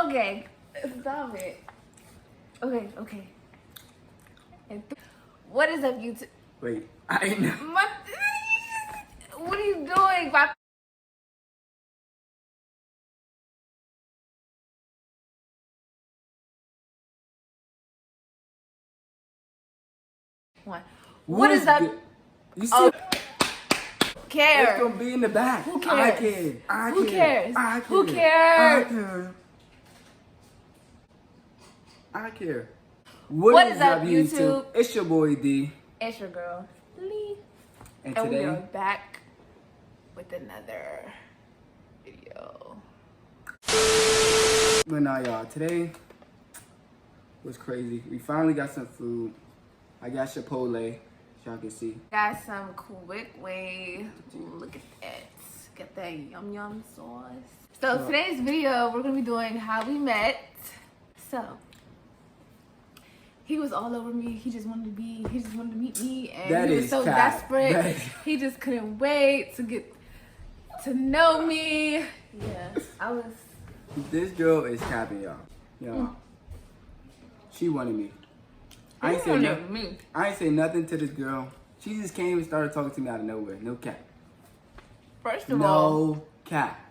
Okay. Stop it. Okay. What is up, YouTube? Wait, I know. What are you doing? What is up? You see, Oh, care. it's gonna be in the back. Who cares? Who cares? Who cares? I care. What is up, YouTube? It's your boy D. It's your girl, Lee. And We today, are back with another video. but now y'all, today was crazy. We finally got some food. I got Chipotle, as y'all can see. Got some quick way. Look at that. Got that yum yum sauce. So today's video, we're gonna be doing how we met. So he was all over me. He just wanted to meet me, and he was so desperate. He just couldn't wait to get to know me. Yeah, I was. This girl is capping, y'all. She wanted me. I ain't say nothing to this girl. She just came and started talking to me out of nowhere. No cap. First of all, no cap.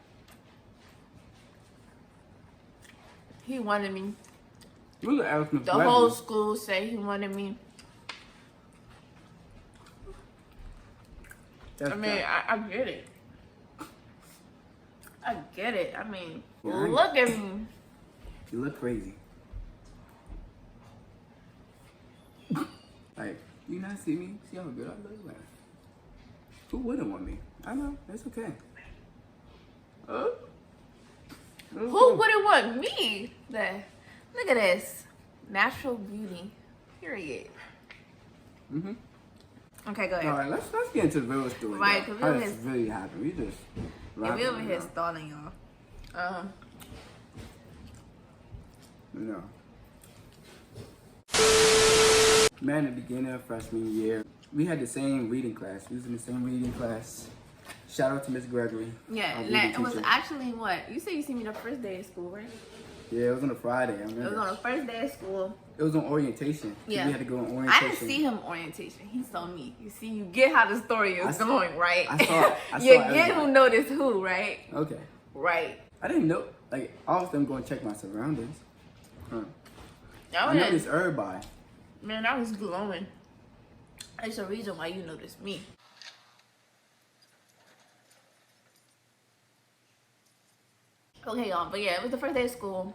he wanted me. You look asking The whole school said he wanted me. That's I mean, I get it. I get it. I mean, look at me. You look crazy. Like, you not see me? See how good I look? Like, who wouldn't want me? I know. It's okay. Who wouldn't want me? Look at this. Natural beauty. Period. Okay, go ahead. All right, let's get into the real story. Right, How because this really happened. We just we over here stalling y'all. No. Man, at the beginning of freshman year, we had the same reading class. We was in the same reading class. Shout out to Miss Gregory. Yeah, it was actually what? You said you see me the first day of school, right? Yeah, it was on a Friday. I remember. It was on the first day of school. It was on orientation. Yeah. We had to go on orientation. I didn't see him orientation. He saw me. You see, you get how the story is going, right? I saw you get who noticed who, right? Okay. Right. I didn't know. Like, I was going to check my surroundings. I mean, noticed everybody. Man, I was glowing. There's a reason why you noticed me. Okay, y'all, but yeah, it was the first day of school.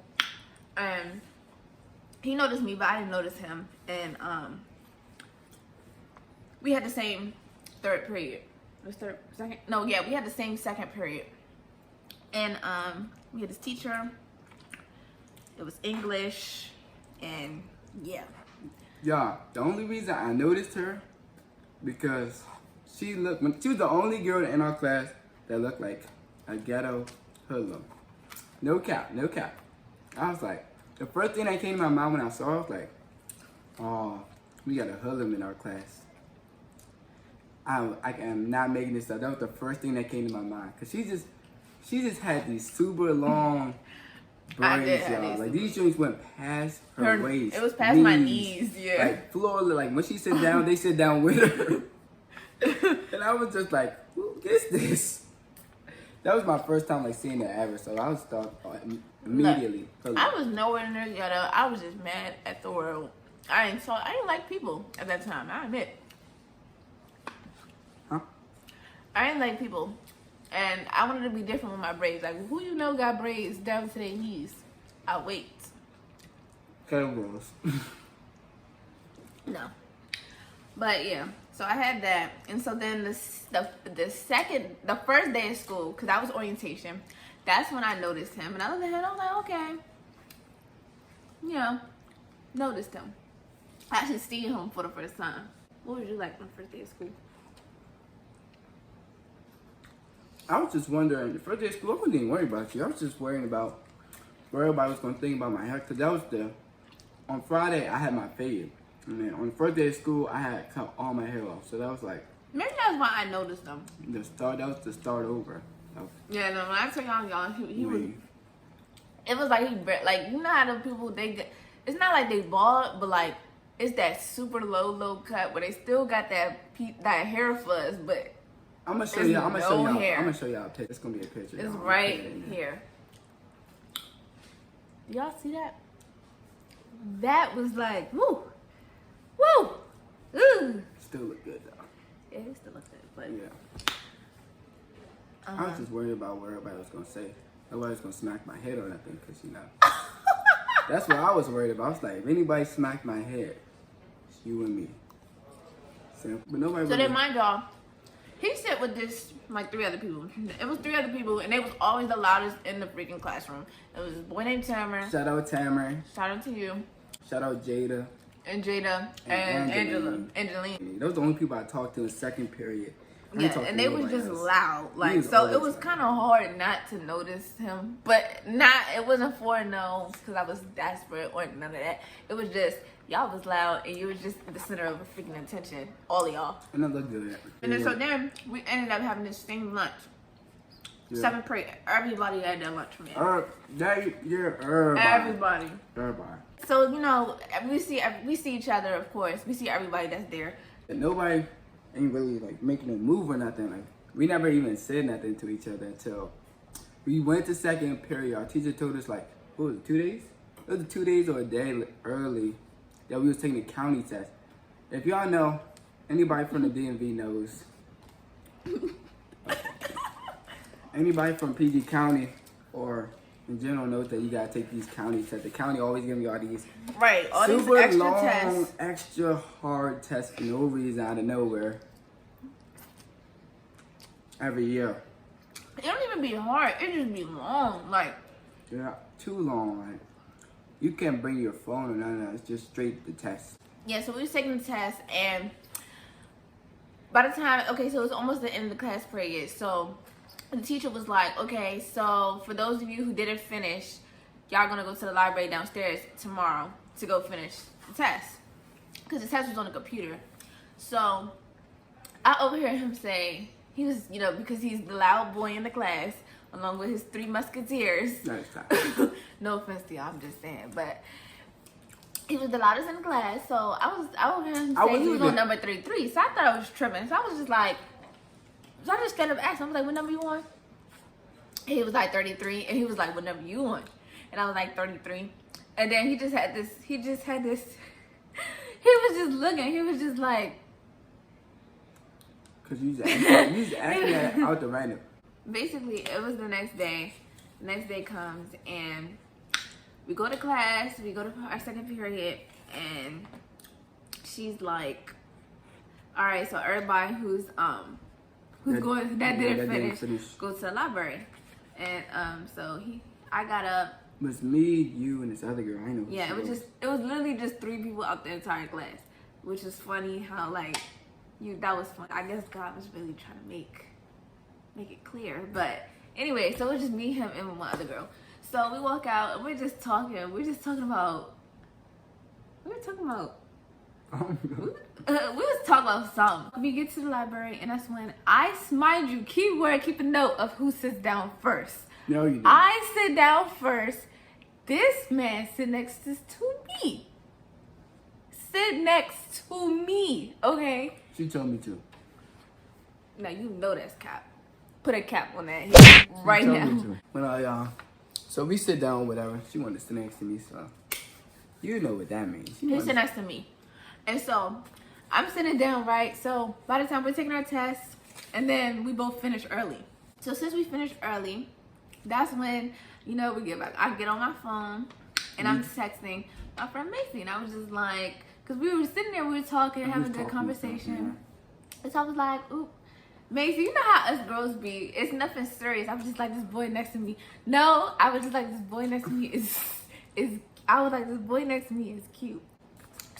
He noticed me, but I didn't notice him. And we had the same third period. Second? No, yeah, we had the same second period. And we had this teacher. It was English, and yeah. Yeah, the only reason I noticed her because she was the only girl in our class that looked like a ghetto hoodlum. No cap. I was like, the first thing that came to my mind when I saw her, I was like, oh, we got a hoodlum in our class. I am not making this up. That was the first thing that came to my mind. Cause she just had these super long braids, y'all. Like these joints went past her waist. It was past my knees, yeah. Like floor, like when she sit down, they sit down with her. And I was just like, who is this? That was my first time like seeing that ever, so I was stuck immediately. Look, I was nowhere near ghetto. I was just mad at the world. I didn't like people at that time. I admit. Huh? I didn't like people, and I wanted to be different with my braids. Like, who you know got braids down to their knees? I wait. Kettlebells. No, but yeah. So I had that, and so then the first day of school, because that was orientation, that's when I noticed him. And I looked at him, I was like, okay, you know, noticed him. I actually seen him for the first time. What would you like on the first day of school? I was just wondering, the first day of school, I wasn't even worried about you. I was just worrying about what everybody was going to think about my hair, because that was on Friday, I had my fade. And then on the first day of school, I had cut all my hair off. So that was like... Maybe that's why I noticed them. That was the start over. Yeah, no, when I tell y'all, he was... It was like like, you know how the people, it's not like they bald, but like, it's that super low cut where they still got that hair fuzz, but I'm gonna show y'all. I'm hair. gonna show y'all a picture. It's gonna be a picture. It's right here. Y'all see that? That was like, woo, ooh. Still look good though. Yeah, it still looks good, but yeah. I was just worried about what everybody was gonna say. Nobody's gonna smack my head or nothing, cause you know. That's what I was worried about. I was like, if anybody smacked my head, it's you and me. But nobody. So then, mind y'all, he sat with this like 3 other people. It was 3 other people, and they was always the loudest in the freaking classroom. It was this boy named Tamer. Shout out Tamer. Shout out to you. Shout out Jada. And Jada and Angeline. Those are the only people I talked to in second period. Yeah, and they was just loud. Like, so it was kind of hard not to notice him. But it wasn't for no, because I was desperate or none of that. It was just, y'all was loud and you was just the center of freaking attention. All of y'all. And that looked good. And then, so then, we ended up having this same lunch. Yeah. 7th period. Everybody had their lunch from there. Everybody. So, you know, we see each other, of course. We see everybody that's there. And nobody ain't really like making a move or nothing. Like, we never even said nothing to each other until we went to second period. Our teacher told us, like, what was it, 2 days? It was 2 days or a day early that we was taking a county test. If y'all know, anybody from the DMV knows. Anybody from PG County or in general knows that you gotta take these county tests. The county always give me all these all super these extra long, tests. extra hard tests for no reason out of nowhere. Every year. It don't even be hard. It just be long. Like, yeah, too long. Like, you can't bring your phone or none of that. It's just straight the test. Yeah, so we was taking the test, and by the time, okay, so it's almost the end of the class period. So the teacher was like, okay, so for those of you who didn't finish, y'all gonna go to the library downstairs tomorrow to go finish the test. Because the test was on the computer. So I overheard him say, he was, you know, because he's the loud boy in the class, along with his 3 musketeers. No offense to y'all, I'm just saying. But he was the loudest in the class. So I overheard him say he was on number 33. So I thought I was tripping. So I was just like, so I just kind of asked him, I was like, what number you on? He was like 33, and he was like, what number you on? And I was like 33. And then he was just looking, he was just like. Cause you just acting that out the random. Basically, it was the next day. The next day comes, and we go to class, we go to our second period, and she's like, all right, so everybody who's didn't finish, go to the library. And so I got up. It was me, you, and this other girl. I know. Yeah, it was literally just 3 people out the entire class, which is funny how like that was fun. I guess God was really trying to make it clear. But anyway, so it was just me, him, and one other girl. So we walk out and we're just talking. We were talking about. We was talking about something. We get to the library, and that's when mind you, keyword, keep a note of who sits down first. No, you didn't. I sit down first. This man sit next to me. Sit next to me, okay? She told me to. Now you know that's cap. Put a cap on that right now. But so we sit down, whatever. She wanted to sit next to me, so you know what that means. He sit next to me. And so I'm sitting down, right? So by the time we're taking our tests, and then we both finish early. So since we finished early, that's when, you know, I get on my phone and I'm texting my friend Macy. And I was just like, because we were sitting there, we were talking, having a good conversation. And so I was like, ooh, Macy, you know how us girls be. It's nothing serious. I was just like, this boy next to me. No, I was just like, this boy next to me is cute.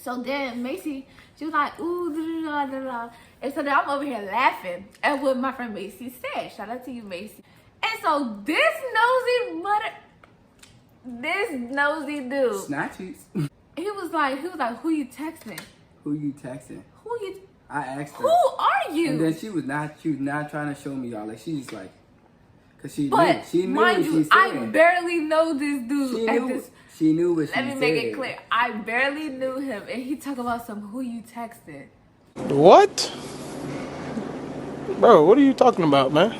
So then Macy, she was like, ooh, da, da, da, da. And so then I'm over here laughing at what my friend Macy said. Shout out to you, Macy. And so this nosy dude. Snatchies. He was like, who you texting? Who you texting? I asked her. Who are you? And then she was not trying to show me y'all. Like, she's like, Cause she But knew mind what she you, said. I barely know this dude. She knew what she said. Let me make it clear. I barely knew him, and he talk about some who you texted. What? Bro, what are you talking about, man?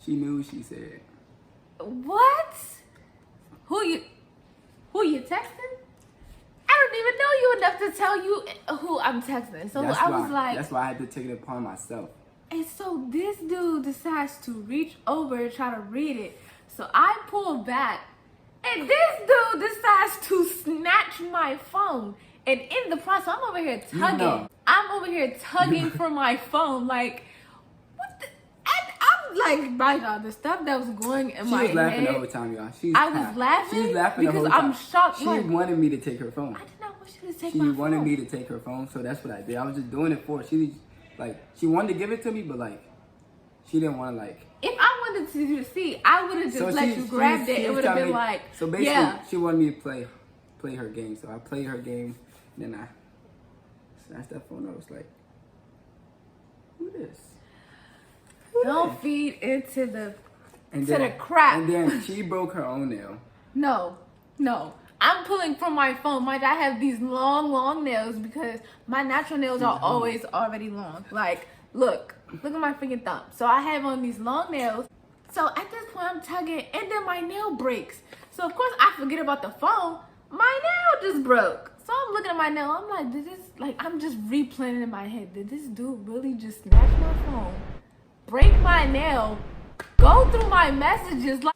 She knew what she said. What? Who you texting? I don't even know you enough to tell you who I'm texting. So I was like, that's why I had to take it upon myself. And so this dude decides to reach over and try to read it. So I pull back, and this dude decides to snatch my phone. And in the process, I'm over here tugging. You know. I'm over here tugging for my phone. Like, what the? And I'm like, by y'all, the stuff that was going in my head. She was laughing the whole time, y'all. I was laughing. She was laughing the whole because time. I'm shocked. She like, wanted me to take her phone. I did not want you to take my phone. She wanted me to take her phone, so that's what I did. I was just doing it for her. She wanted to give it to me, but like, she didn't want to like. If I wanted to see, I would have just let you grab it. It would have been like. So basically, she wanted me to play her game. So I played her game, and then I snatched that phone. I was like, "Who this? Don't feed into the the crap." And then she broke her own nail. No. I'm pulling from my phone. Mind, I have these long nails because my natural nails are always already long. Like, look at my freaking thumb. So I have on these long nails. So at this point, I'm tugging, and then my nail breaks. So of course, I forget about the phone. My nail just broke. So I'm looking at my nail. I'm like, I'm just replaying in my head. Did this dude really just snatch my phone, break my nail, go through my messages like,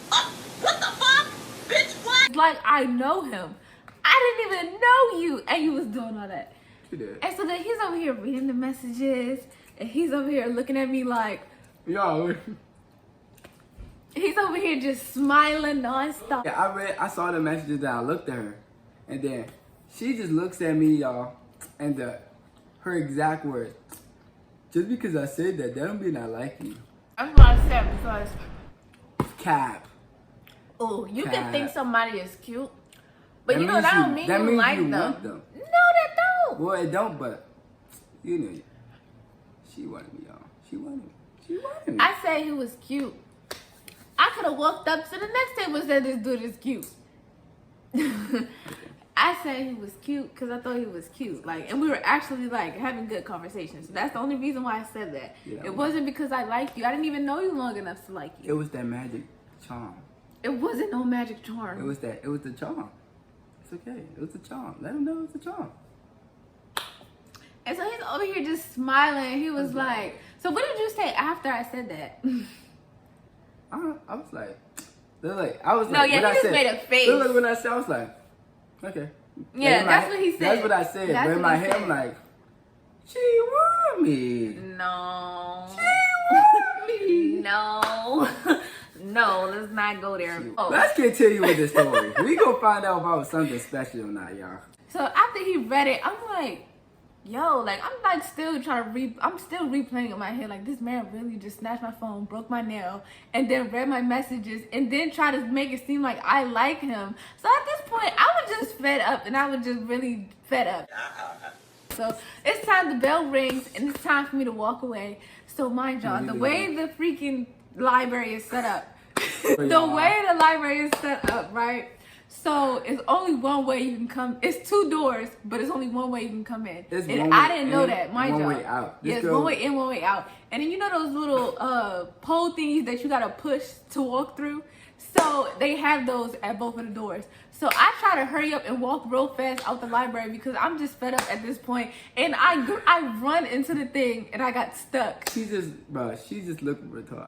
what the fuck? Bitch, what? Like, I know him. I didn't even know you. And you was doing all that. She did. And so then he's over here reading the messages. And he's over here looking at me like. Yo. He's over here just smiling nonstop. Yeah, I saw the messages that I looked at her. And then she just looks at me, y'all. And her exact words. Just because I said that don't mean I like you. That's what I said because. Cap. Oh, you can think somebody is cute, but that don't mean you like them. Want them. No, that don't. Well, it don't, but you know, she wanted me, y'all. She wanted me. I said he was cute. I could have walked up to the next table and said this dude is cute. I said he was cute because I thought he was cute. Like, and we were actually like having good conversations. So that's the only reason why I said that. Yeah, it wasn't because I liked you. I didn't even know you long enough to like you. It was that magic charm. It wasn't no magic charm. It was the charm. It's okay. It was the charm. Let him know it was the charm. And so he's over here just smiling. He was like, so what did you say after I said that? I was like, I was like, no, yeah, he just made a face. Look, when I said, I was like, okay. Yeah, that's what he said. That's what I said. But in my head, I'm like, she want me. No. She want me. No. No, let's not go there. Let's continue with the story. We gonna find out if I was something special or not, y'all. So after he read it, I'm like, yo, like I'm like still trying to I'm still replaying in my head like this man really just snatched my phone, broke my nail, and then read my messages and then try to make it seem like I like him. So at this point, I was just fed up, and I was just really fed up. So it's time, the bell rings, and it's time for me to walk away. So mind y'all, the way the freaking library is set up, the way the library is set up, right? So it's only one way you can come. It's 2 doors, but it's only one way you can come in. And I didn't know that, mind y'all. One way out. Yes, one way in, one way out. And then you know those little pole thingies that you gotta push to walk through? So they have those at both of the doors. So I try to hurry up and walk real fast out the library because I'm just fed up at this point. And I run into the thing and I got stuck. She just looked retarded.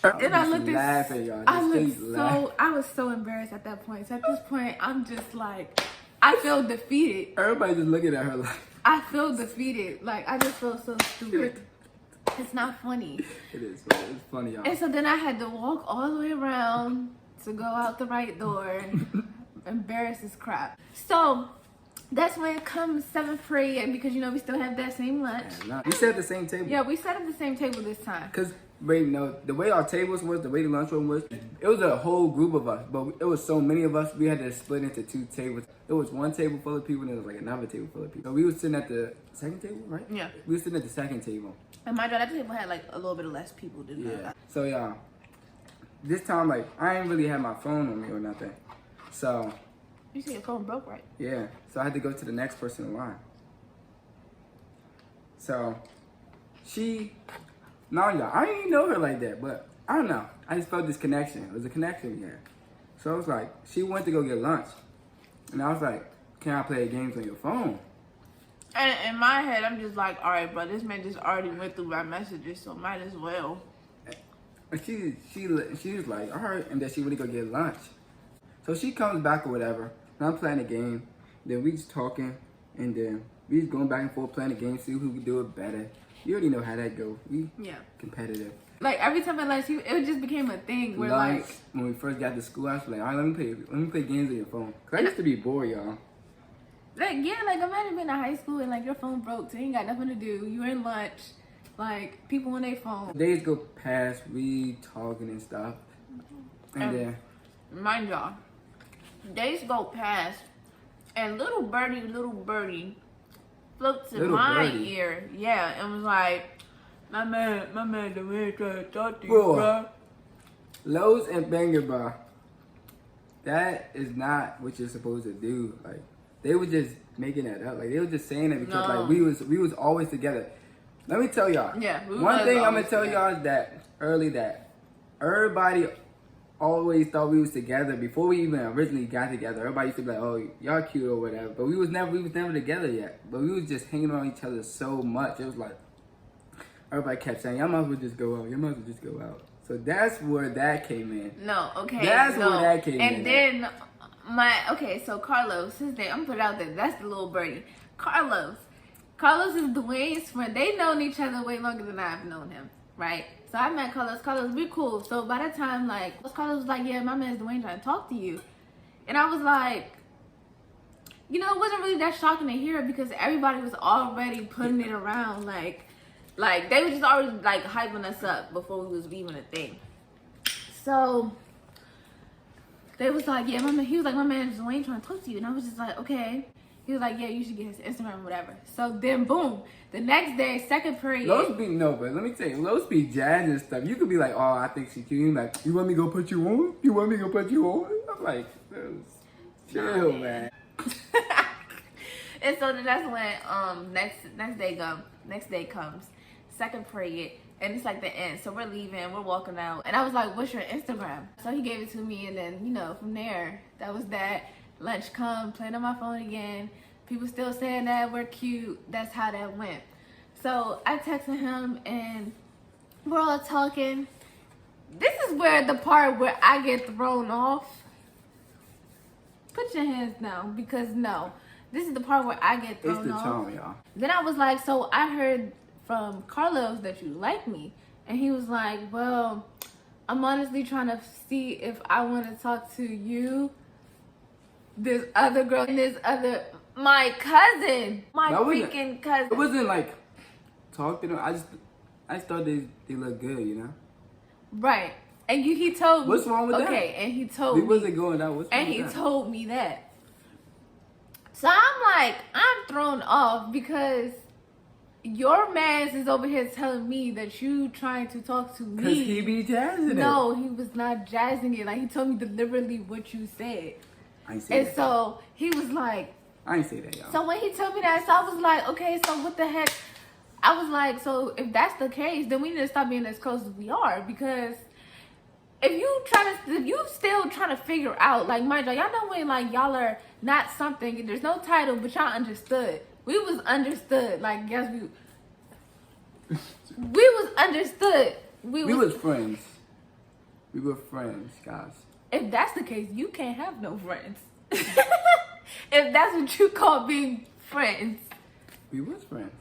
And I looked laughing, y'all. I was so embarrassed at that point. So at this point, I'm just like, I feel defeated. Everybody just looking at her like. I feel defeated. Like, I just feel so stupid. It's not funny. It is funny. It's funny, y'all. And so then I had to walk all the way around to go out the right door. Embarrassed as crap. So that's when it comes 7th period, because you know we still have that same lunch. We sat at the same table. Yeah, we sat at the same table this time. Cause wait, no, the way our tables was, the way the lunchroom was, it was a whole group of us, but it was so many of us, we had to split into 2 tables. It was one table full of people, and it was like another table full of people. So we were sitting at the second table, right? Yeah. We were sitting at the second table. And my God, that table had like a little bit less people than that. So y'all, this time, like, I ain't really had my phone on me or nothing. So, You see your phone broke, right? yeah. So I had to go to the next person in line. So, y'all, I didn't know her like that, but I don't know. I just felt this connection. It was a connection we had. So I was like, she went to go get lunch. And I was like, can I play games on your phone? And in my head, I'm just like, all right, bro, this man just already went through my messages, so might as well. And she was like, all right, and then she went to go get lunch. So she comes back or whatever, and I'm playing the game. Then we just talking, and then we just going back and forth playing the game, see who can do it better. You already know how that goes. We competitive. Like every time I like you, it just became a thing where Lunch, like when we first got to school, I was like, all right, let me play games on your phone. Cause I used to be bored, y'all. like imagine being in high school and like your phone broke, so you ain't got nothing to do. You in lunch, like people on their phone. Days go past, we talking and stuff, and then mind y'all, days go past, and little birdie flipped to my ear, and was like, my man, the way trying to talk to you, bro. Lowe's and Banger Bar, that is not what you're supposed to do. Like, they were just making that up. Like, they were just saying it because like we was always together. Let me tell y'all. Yeah. One thing I'm gonna tell y'all is that everybody always thought we was together before we even originally got together. Everybody used to be like, "Oh, y'all cute or whatever," but we was never together yet. But we was just hanging on each other so much. It was like everybody kept saying, "Y'all might as well just go out. Y'all might as well just go out." So that's where that came in. No, okay. That's where that came in. And then so Carlos, his name, I'm gonna put it out there. That's the little birdie. Carlos is Dwayne's friend. They known each other way longer than I've known him, right? So I met Carlos. Carlos, we cool. So by the time Carlos was like, yeah, my man's Dwayne trying to talk to you, and I was like, it wasn't really that shocking to hear because everybody was already putting it around like they were just already like hyping us up before we was even a thing. So they was like, yeah, he was like, my man Dwayne trying to talk to you, and I was just like, okay. He was like, yeah, you should get his Instagram or whatever. So then, boom, the next day, second period. But let me tell you, Lowe's be jazz and stuff. You could be like, oh, I think she cute. Like, you want me to go put you on? You want me to go put you on? I'm like, chill, man. And so then that's when next day comes, second period, and it's like the end. So we're leaving, we're walking out, and I was like, what's your Instagram? So he gave it to me, and then from there, that was that. Lunch come, playing on my phone again. People still saying that we're cute. That's how that went. So I texted him and we're all talking. This is where the part where I get thrown off. Put your hands down because no. This is the part where I get thrown off. It's the charm, y'all. Then I was like, so I heard from Carlos that you like me. And he was like, well, I'm honestly trying to see if I want to talk to you, this other girl, and my cousin, freaking cousin. It wasn't like talk to them. I just thought they look good, Right. And he told me. What's wrong with that? Okay, and he told me. We wasn't going out. What's wrong with that? And he told me that. So I'm thrown off because your man is over here telling me that you trying to talk to me. Because he be jazzing it. No, he was not jazzing it. Like, he told me deliberately what you said. I ain't say that. And so he was like, I ain't say that, y'all. So when he told me that, so I was like, okay, so what the heck? I was like, so if that's the case, then we need to stop being as close as we are, because if you still trying to figure out, like, mind y'all know when y'all are not something, there's no title, but y'all understood. We was understood, like, yes, we was understood. We was friends. We were friends, guys. If that's the case, you can't have no friends. If that's what you call being friends. We was friends.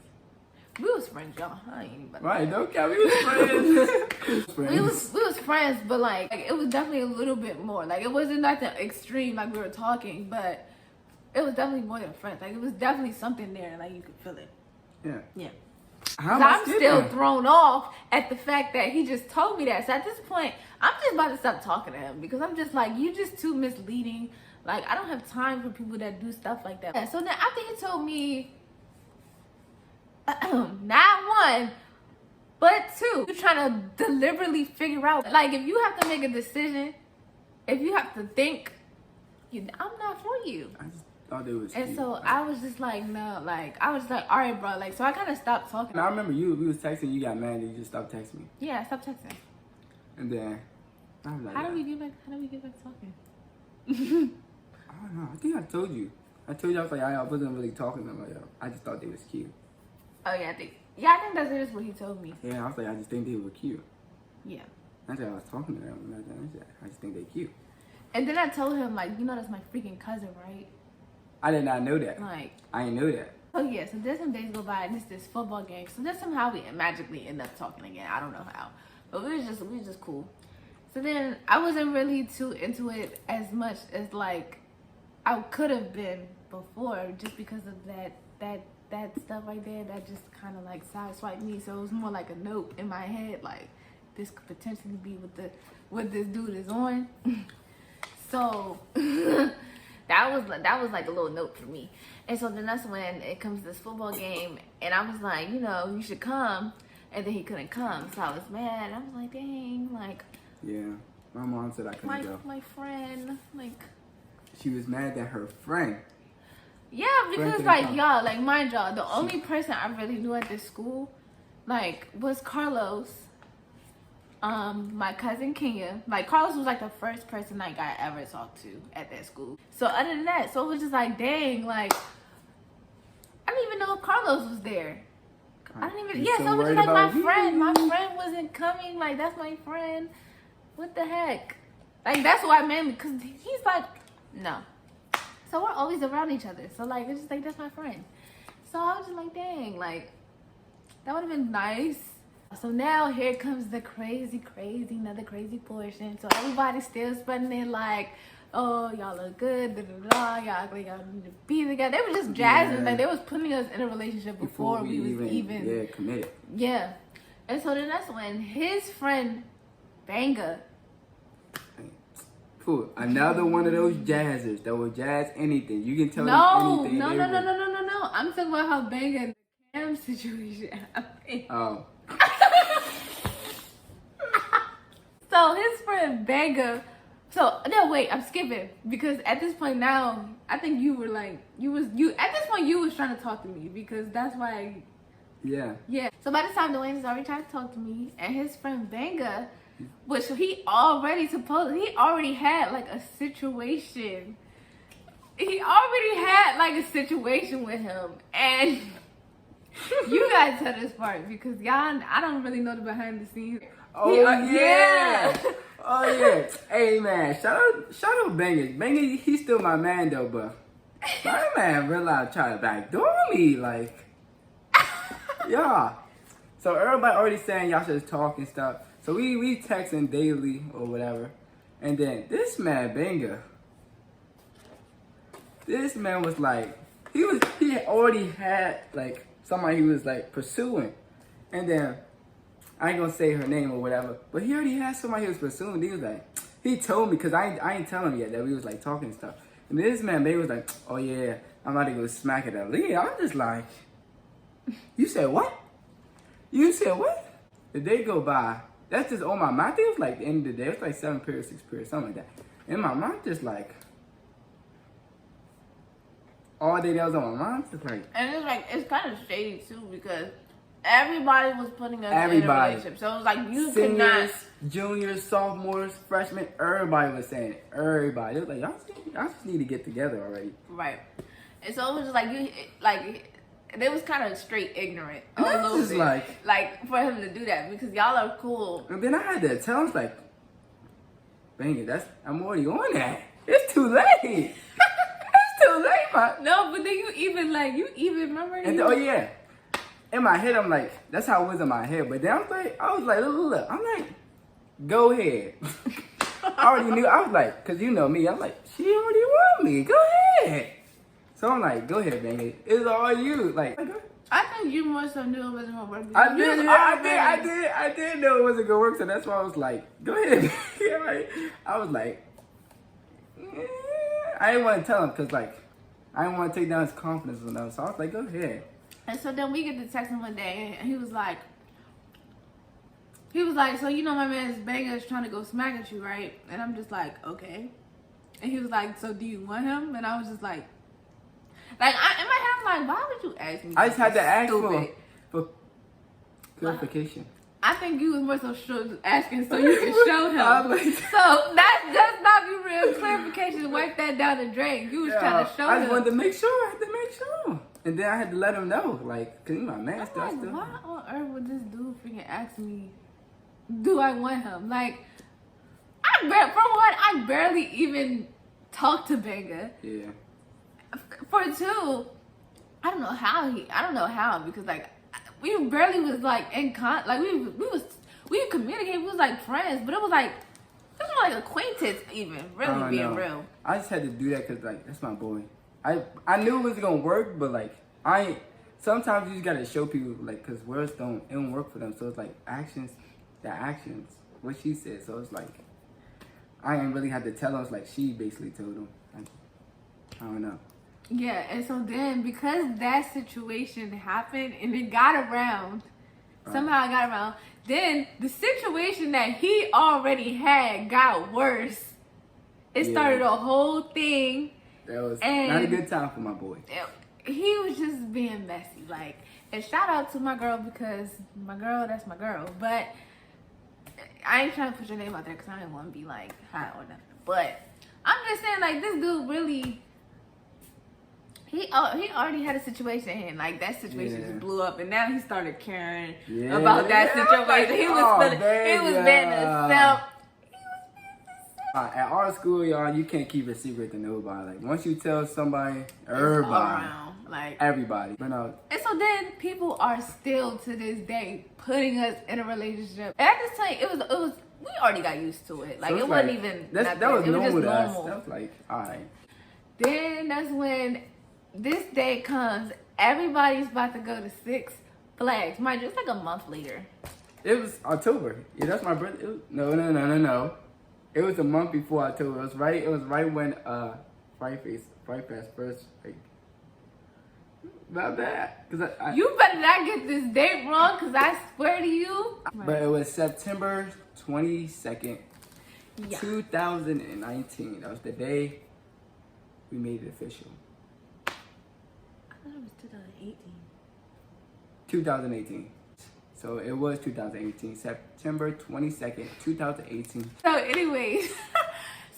We was friends, y'all. I ain't even right, don't count. We was friends. we was friends, but like it was definitely a little bit more. Like, it wasn't nothing extreme, like we were talking, but it was definitely more than friends. Like, it was definitely something there, like you could feel it. Yeah. Yeah. I'm still thrown off at the fact that he just told me that. So at this point, I'm just about to stop talking to him because I'm just like, you just too misleading. Like, I don't have time for people that do stuff like that. Yeah, so then after he told me, not one, But two, you're trying to deliberately figure out, like, if you have to make a decision, if you have to think, I'm not for you. I just thought it was And cute. so I was just like, no, like, I was just like, all right, bro. Like, so I kind of stopped talking. And I remember we was texting, you got mad, and you just stopped texting me. Yeah, I stopped texting. And then I was like, How do we get back talking? I don't know. I think I told you. I was like, I wasn't really talking to them. Like, I just thought they was cute. Oh yeah, I think that's just what he told me. Yeah, I was like, I just think they were cute. Yeah. Not that I was talking to them. I just think they're cute. And then I told him, like, you know, that's my freaking cousin, right? I did not know that. Like, I didn't know that. oh yeah. So then some days go by, and it's this football game. So then somehow we magically end up talking again. I don't know how, but we was just cool. So then I wasn't really too into it as much as like I could have been before, just because of that stuff right there that just kind of like sideswiped me. So it was more like a note in my head, like this could potentially be what this dude is on. So that was like a little note for me. And so then that's when it comes to this football game, and I was like, you know, you should come, and then he couldn't come, so I was mad. I was like, dang, like. Yeah, my mom said I couldn't go. My friend, like. She was mad that her friend. Yeah, because like y'all, like mind y'all, the only person I really knew at this school, like, was Carlos. My cousin Kenya. Like, Carlos was like the first person like I ever talked to at that school. So other than that, so it was just like, dang, like I didn't even know if Carlos was there. I didn't even. Yeah, so it was just like my friend. My friend wasn't coming. Like, that's my friend. What the heck? Like, that's why I meant, because he's like, no. So we're always around each other. So like, it's just like, that's my friend. So I was just like, dang, like that would have been nice. So now here comes the another crazy portion. So everybody's still spreading it like, oh, y'all look good, da da da. Y'all need to be together. They were just jazzing, like they was putting us in a relationship before we was even committed. Yeah. And so then that's when his friend Banga. Fool, another one of those jazzers that will jazz anything. You can tell them anything. No. I'm talking about how Banga and the Cam situation happened. Oh. So his friend Banga. So no, wait, I'm skipping because at this point now, I think you were like, at this point you was trying to talk to me because that's why. Yeah. Yeah. So by the time Dwayne is already trying to talk to me, and his friend Banga, which he already had like a situation. He already had like a situation with him, and you guys tell this part because y'all, I don't really know the behind the scenes. Oh yeah. Oh yeah. Hey man, shout out Bangers. Bangers, he's still my man though, but my man realized try to backdoor me, like, yeah. So everybody already saying y'all should talk and stuff. So we texting daily or whatever, and then this man Banga, this man was like, he already had like somebody he was like pursuing, and then I ain't gonna say her name or whatever, but he already had somebody he was pursuing. He was like, he told me, cause I ain't telling him yet that we was like talking and stuff. And this man Banga was like, oh yeah, I'm about to go smack it at Lee. I'm just like, you said what? You said what? The day go by. That's just on my mind. I think it was like the end of the day. It was like 7 period, 6 period, something like that. In my mind, just like, all day that was on my mind, just like. And it's like, it's kind of shady too because everybody was putting us in a relationship. So it was like, you could not. Juniors, sophomores, freshmen, everybody was saying it. Everybody. It was like, y'all just need to get together already. Right. And so it was just like, they was kind of straight ignorant a And little just bit. Like for him to do that because y'all are cool. And then I had to tell him, like, Bang it, I'm already on that. It's too late. It's too late, man. No, but then you even remember And oh yeah, in my head I'm like, that's how it was in my head. But then I was like, look. I'm like, go ahead. I already knew. I was like, cause you know me. I'm like, she already want me. Go ahead. So I'm like, go ahead, Bang it. It's all you. Like, I think you more so knew it wasn't gonna work. I did know it wasn't gonna work. So that's why I was like, go ahead. I was like, I didn't want to tell him because like, I didn't want to take down his confidence enough. So I was like, go ahead. And so then we get to text him one day, and he was like, he was like, so you know my man's banger is trying to go smack at you, right? And I'm just like, okay. And he was like, so do you want him? And I was just like in my head, I'm like, why would you ask me? I just had to ask stupid? for clarification. I think you was more so asking so you could show him. Like, So that's just not be real clarification. Wipe that down the drain. You was trying to show I him. just wanted to make sure. I had to make sure. And then I had to let him know, like, cause he's my man. I'm Still. like, why on earth would this dude freaking ask me, do I want him? Like, I barely even talk to Banga. Yeah. For two, I don't know how because like we barely was like in like we communicate. We was like friends, but it was like like acquaintance even. Really being real. I just had to do that cause like that's my boy. I knew it was gonna work, but like sometimes you just gotta show people like cause words don't work for them. So it's like actions, what she said. So it's like I ain't really had to tell him. It's like she basically told him. I don't know. Yeah, and so then because that situation happened and it got around, somehow it got around, then the situation that he already had got worse. It started a whole thing. That was not a good time for my boy. He was just being messy. Like, and shout out to my girl because my girl, that's my girl. But I ain't trying to put your name out there because I didn't want to be like hot or nothing. But I'm just saying, like, this dude really... He already had a situation and like that situation just blew up and now he started caring about that situation. He was being himself. At our school, y'all, you can't keep a secret to nobody. Like once you tell somebody, everybody, everybody. But no. And so then people are still to this day putting us in a relationship. And I just tell you, it was we already got used to it. Like so it wasn't even that was normal to us. That was like, all right. Then that's when this day comes, everybody's about to go to Six Flags. Mind you, it's like a month later. It was October. Yeah, that's my birthday. No. It was a month before October. It was right when Fright Fest first. Like, not bad. You better not get this date wrong, cause I swear to you. But it was September 22nd, 2019. That was the day we made it official. 2018. So it was 2018, September 22nd, 2018. So anyways,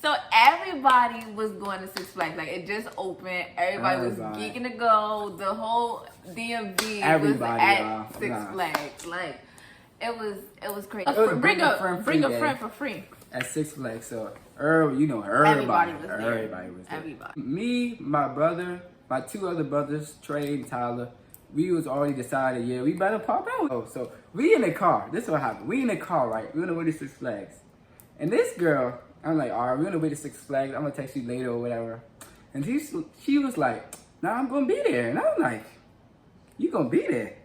so everybody was going to Six Flags. Like it just opened. Everybody was geeking to go. The whole DMV was at Six Flags. Like it was crazy. Bring a friend for free. At Six Flags. So everybody was there. Me, my brother, my two other brothers, Trey and Tyler, we was already decided, we better pop out. Oh, so we in the car. This is what happened. We in the car, right? We're on the way to Six Flags. And this girl, I'm like, all right, we're on the way to Six Flags. I'm going to text you later or whatever. And she was like, nah, I'm going to be there. And I'm like, you going to be there?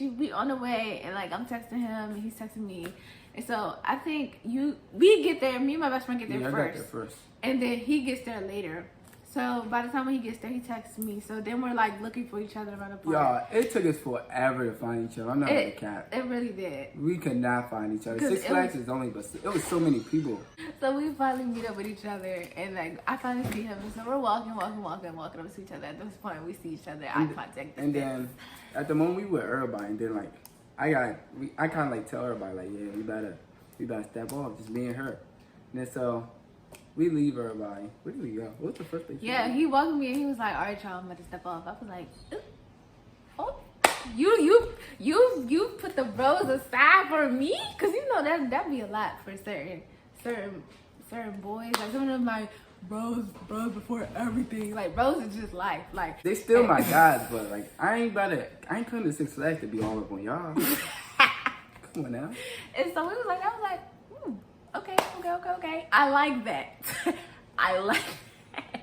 We on the way, and like I'm texting him, and he's texting me. And so I think we get there, me and my best friend get there first. I got there first. And then he gets there later. So by the time when he gets there, he texts me. So then we're like looking for each other around the park. Y'all, it took us forever to find each other. I'm not gonna cap. It really did. We could not find each other. Six Flags is only, but it was so many people. So we finally meet up with each other, and like I finally see him. And so we're walking up to each other. At this point, we see each other. Eye contact. And then at the moment we were everybody, and then like I kind of like tell everybody like, yeah, we better step off, just me and her. And then so. We leave everybody. Where do we go? What's the first thing? Yeah, he welcomed me and he was like, all right, y'all, I'm about to step off. I was like, oh, you put the bros aside for me? Because you know that'd be a lot for certain boys. Like some of them like, bros before everything. Like bros is just life. Like they still my guys, but like I ain't coming to Six Flags to be all up on y'all. Come on now. And so I was like, okay. I like that. I like that.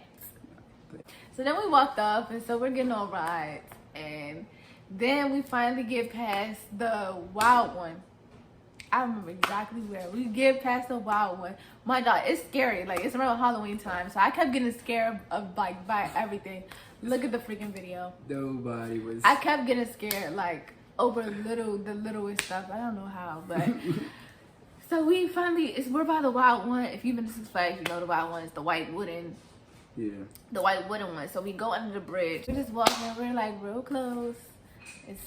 So then we walked off, and so we're getting on rides, and then we finally get past the wild one. I remember exactly where we get past the wild one. My God, it's scary. Like it's around Halloween time, so I kept getting scared of like by everything. Look at the freaking video. Nobody was. I kept getting scared. Like over the littlest stuff. I don't know how, but so we finally we're by the wild one. If you've been to Six Flags, you know the wild one is the white wooden. Yeah. The white wooden one. So we go under the bridge. We're just walking. We're like real close. It's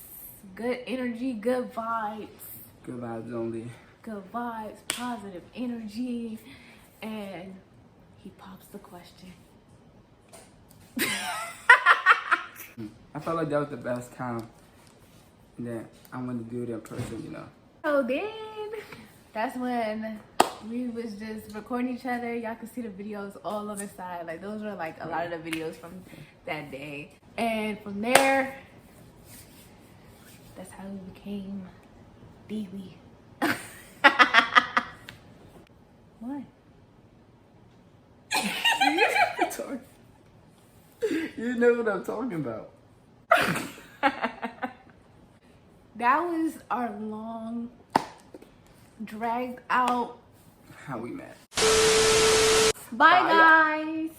good energy, good vibes. Good vibes only. Good vibes, positive energy, and he pops the question. I felt like that was the best time that I wanted to do it in person, you know. So then, that's when we was just recording each other. Y'all can see the videos all on the side. Like those were like a lot of the videos from that day. And from there, that's how we became Deely. What? You know what I'm talking about. That was our long, dragged out. How we met. Bye, Bye. guys.